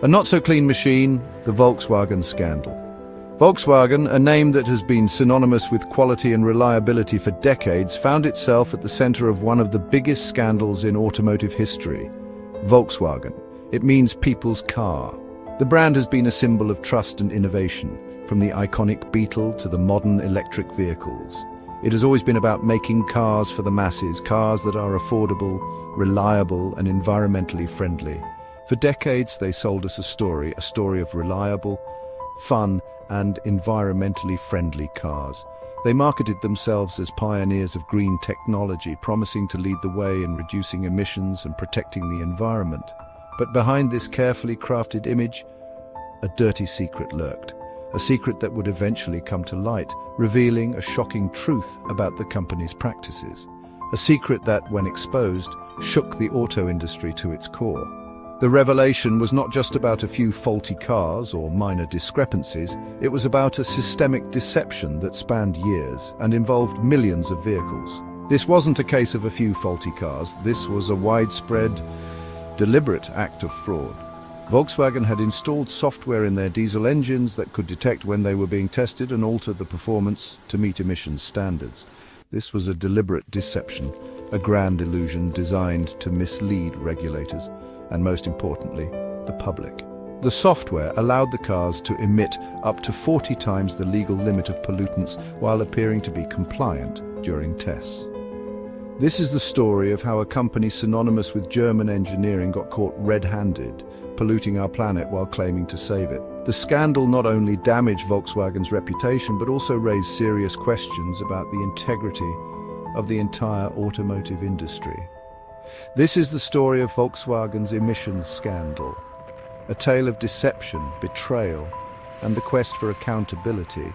A not-so-clean machine, the Volkswagen scandal. Volkswagen, a name that has been synonymous with quality and reliability for decades, found itself at the center of one of the biggest scandals in automotive history. Volkswagen. It means people's car. The brand has been a symbol of trust and innovation, from the iconic Beetle to the modern electric vehicles. It has always been about making cars for the masses, cars that are affordable, reliable, and environmentally friendly. For decades, they sold us a story of reliable, fun, and environmentally friendly cars. They marketed themselves as pioneers of green technology, promising to lead the way in reducing emissions and protecting the environment. But behind this carefully crafted image, a dirty secret lurked. A secret that would eventually come to light, revealing a shocking truth about the company's practices. A secret that, when exposed, shook the auto industry to its core. The revelation was not just about a few faulty cars or minor discrepancies, it was about a systemic deception that spanned years and involved millions of vehicles. This wasn't a case of a few faulty cars, this was a widespread, deliberate act of fraud. Volkswagen had installed software in their diesel engines that could detect when they were being tested and alter the performance to meet emissions standards. This was a deliberate deception, a grand illusion designed to mislead regulators, and most importantly, the public. The software allowed the cars to emit up to 40 times the legal limit of pollutants while appearing to be compliant during tests. This is the story of how a company synonymous with German engineering got caught red-handed, polluting our planet while claiming to save it. The scandal not only damaged Volkswagen's reputation, but also raised serious questions about the integrity of the entire automotive industry. This is the story of Volkswagen's emissions scandal, a tale of deception, betrayal, and the quest for accountability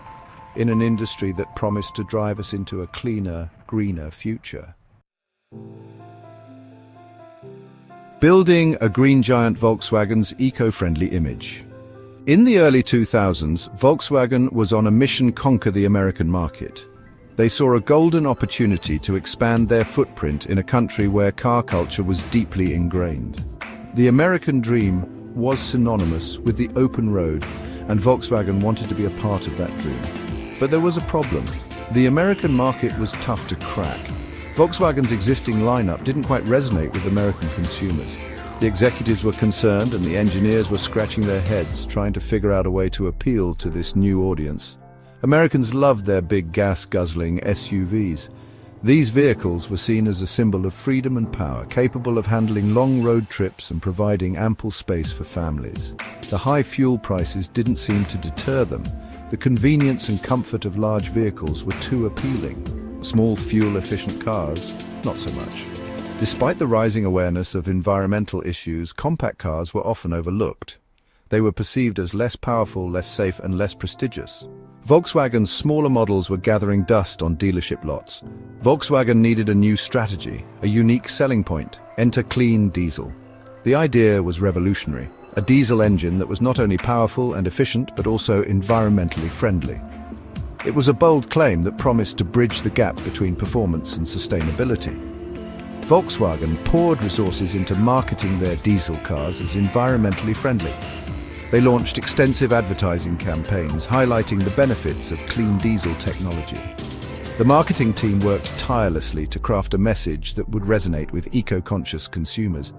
in an industry that promised to drive us into a cleaner, greener future. Building a green giant, Volkswagen's eco-friendly image. In the early 2000s, Volkswagen was on a mission to conquer the American market. They saw a golden opportunity to expand their footprint in a country where car culture was deeply ingrained. The American dream was synonymous with the open road, and Volkswagen wanted to be a part of that dream. But there was a problem. The American market was tough to crack. Volkswagen's existing lineup didn't quite resonate with American consumers. The executives were concerned and the engineers were scratching their heads, trying to figure out a way to appeal to this new audience. Americans loved their big gas-guzzling SUVs. These vehicles were seen as a symbol of freedom and power, capable of handling long road trips and providing ample space for families. The high fuel prices didn't seem to deter them. The convenience and comfort of large vehicles were too appealing. Small fuel-efficient cars, not so much. Despite the rising awareness of environmental issues, compact cars were often overlooked. They were perceived as less powerful, less safe, and less prestigious. Volkswagen's smaller models were gathering dust on dealership lots. Volkswagen needed a new strategy, a unique selling point: enter clean diesel. The idea was revolutionary, a diesel engine that was not only powerful and efficient, but also environmentally friendly. It was a bold claim that promised to bridge the gap between performance and sustainability. Volkswagen poured resources into marketing their diesel cars as environmentally friendly. They launched extensive advertising campaigns highlighting the benefits of clean diesel technology. The marketing team worked tirelessly to craft a message that would resonate with eco-conscious consumers.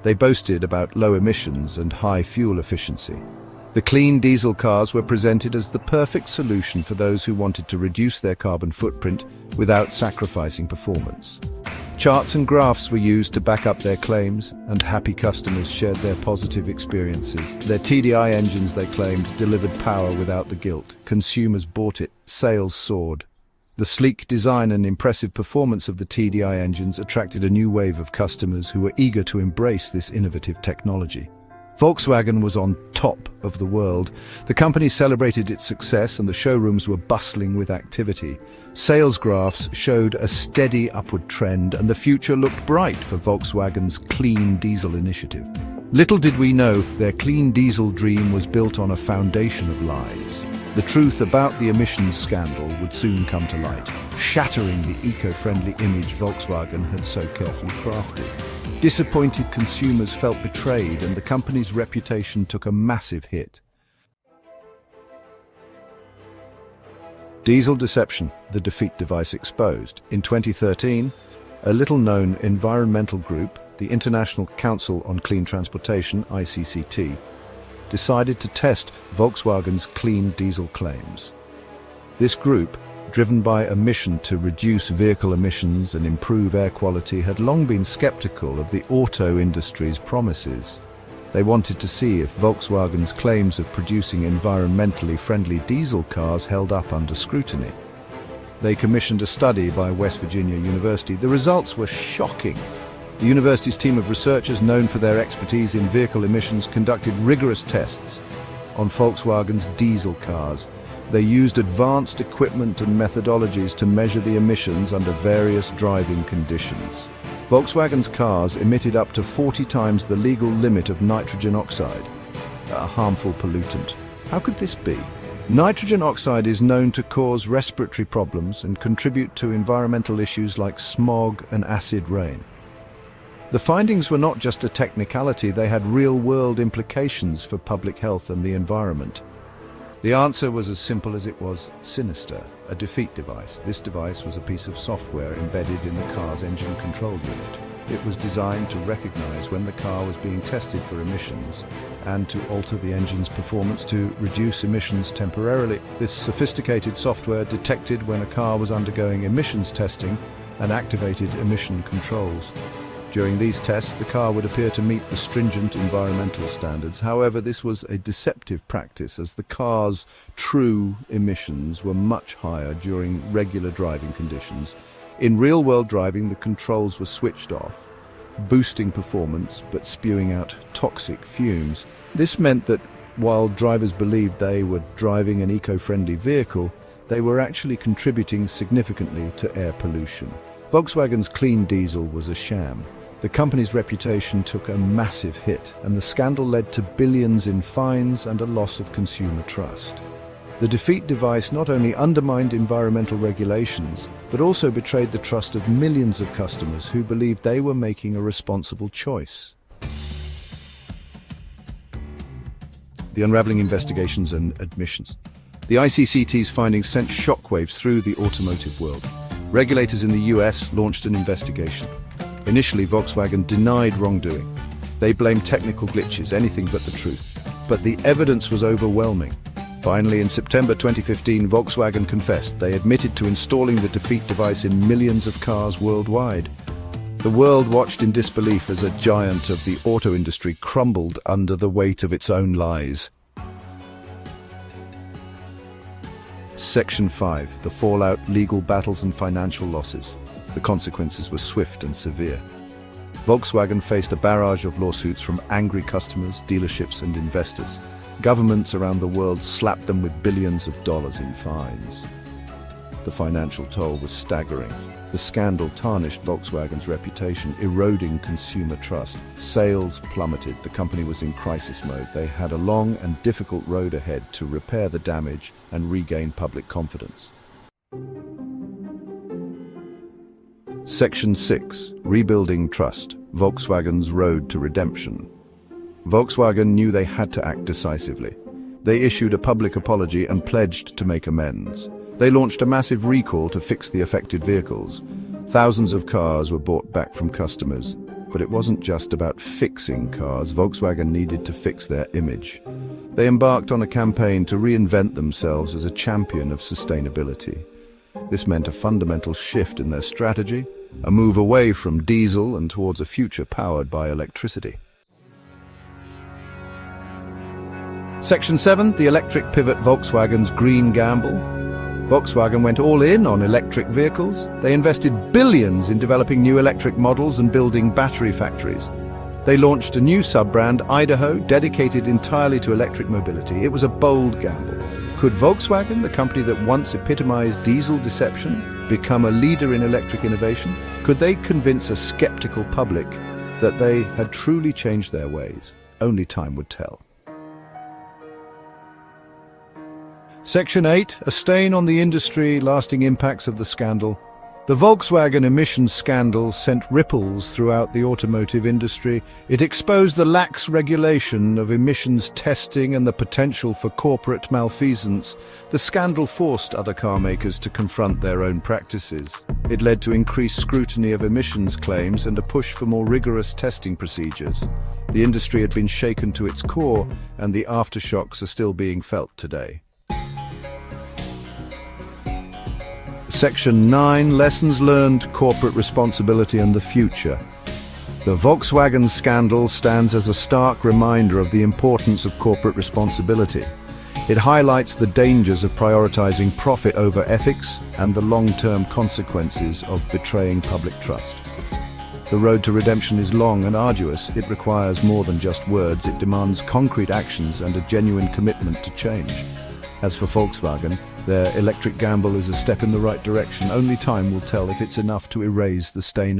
They boasted about low emissions and high fuel efficiency. The clean diesel cars were presented as the perfect solution for those who wanted to reduce their carbon footprint without sacrificing performance. Charts and graphs were used to back up their claims, and happy customers shared their positive experiences. Their TDI engines, they claimed, delivered power without the guilt. Consumers bought it. Sales soared. The sleek design and impressive performance of the TDI engines attracted a new wave of customers who were eager to embrace this innovative technology. Volkswagen was on top of the world. The company celebrated its success and the showrooms were bustling with activity. Sales graphs showed a steady upward trend and the future looked bright for Volkswagen's clean diesel initiative. Little did we know their clean diesel dream was built on a foundation of lies. The truth about the emissions scandal would soon come to light, shattering the eco-friendly image Volkswagen had so carefully crafted. Disappointed consumers felt betrayed, and the company's reputation took a massive hit. Diesel deception, the defeat device exposed. In 2013, a little-known environmental group, the International Council on Clean Transportation, ICCT, decided to test Volkswagen's clean diesel claims. This group, driven by a mission to reduce vehicle emissions and improve air quality, had long been skeptical of the auto industry's promises. They wanted to see if Volkswagen's claims of producing environmentally friendly diesel cars held up under scrutiny. They commissioned a study by West Virginia University. The results were shocking. The university's team of researchers, known for their expertise in vehicle emissions, conducted rigorous tests on Volkswagen's diesel cars. They used advanced equipment and methodologies to measure the emissions under various driving conditions. Volkswagen's cars emitted up to 40 times the legal limit of nitrogen oxide, a harmful pollutant. How could this be? Nitrogen oxide is known to cause respiratory problems and contribute to environmental issues like smog and acid rain. The findings were not just a technicality, they had real-world implications for public health and the environment. The answer was as simple as it was sinister: a defeat device. This device was a piece of software embedded in the car's engine control unit. It was designed to recognize when the car was being tested for emissions and to alter the engine's performance to reduce emissions temporarily. This sophisticated software detected when a car was undergoing emissions testing and activated emission controls. During these tests, the car would appear to meet the stringent environmental standards. However, this was a deceptive practice, as the car's true emissions were much higher during regular driving conditions. In real-world driving, the controls were switched off, boosting performance but spewing out toxic fumes. This meant that while drivers believed they were driving an eco-friendly vehicle, they were actually contributing significantly to air pollution. Volkswagen's clean diesel was a sham. The company's reputation took a massive hit, and the scandal led to billions in fines and a loss of consumer trust. The defeat device not only undermined environmental regulations, but also betrayed the trust of millions of customers who believed they were making a responsible choice. The unraveling investigations and admissions. The ICCT's findings sent shockwaves through the automotive world. Regulators in the US launched an investigation. Initially, Volkswagen denied wrongdoing. They blamed technical glitches, anything but the truth. But the evidence was overwhelming. Finally, in September 2015, Volkswagen confessed. They admitted to installing the defeat device in millions of cars worldwide. The world watched in disbelief as a giant of the auto industry crumbled under the weight of its own lies. Section 5. The fallout, legal battles and financial losses. The consequences were swift and severe. Volkswagen faced a barrage of lawsuits from angry customers, dealerships and investors. Governments around the world slapped them with billions of dollars in fines. The financial toll was staggering. The scandal tarnished Volkswagen's reputation, eroding consumer trust. Sales plummeted. The company was in crisis mode. They had a long and difficult road ahead to repair the damage and regain public confidence. Section 6. Rebuilding trust. Volkswagen's road to redemption. Volkswagen knew they had to act decisively. They issued a public apology and pledged to make amends. They launched a massive recall to fix the affected vehicles. Thousands of cars were bought back from customers. But it wasn't just about fixing cars. Volkswagen needed to fix their image. They embarked on a campaign to reinvent themselves as a champion of sustainability. This meant a fundamental shift in their strategy, a move away from diesel and towards a future powered by electricity. Section 7. The electric pivot. Volkswagen's green gamble. Volkswagen went all in on electric vehicles. They invested billions in developing new electric models and building battery factories. They launched a new sub-brand, Idaho, dedicated entirely to electric mobility. It was a bold gamble. Could Volkswagen, the company that once epitomized diesel deception, become a leader in electric innovation? Could they convince a skeptical public that they had truly changed their ways? Only time would tell. Section 8. A stain on the industry, lasting impacts of the scandal. The Volkswagen emissions scandal sent ripples throughout the automotive industry. It exposed the lax regulation of emissions testing and the potential for corporate malfeasance. The scandal forced other car makers to confront their own practices. It led to increased scrutiny of emissions claims and a push for more rigorous testing procedures. The industry had been shaken to its core, and the aftershocks are still being felt today. Section 9, Lessons Learned, Corporate Responsibility and the Future. The Volkswagen scandal stands as a stark reminder of the importance of corporate responsibility. It highlights the dangers of prioritizing profit over ethics and the long-term consequences of betraying public trust. The road to redemption is long and arduous. It requires more than just words. It demands concrete actions and a genuine commitment to change. As for Volkswagen, their electric gamble is a step in the right direction. Only time will tell if it's enough to erase the stain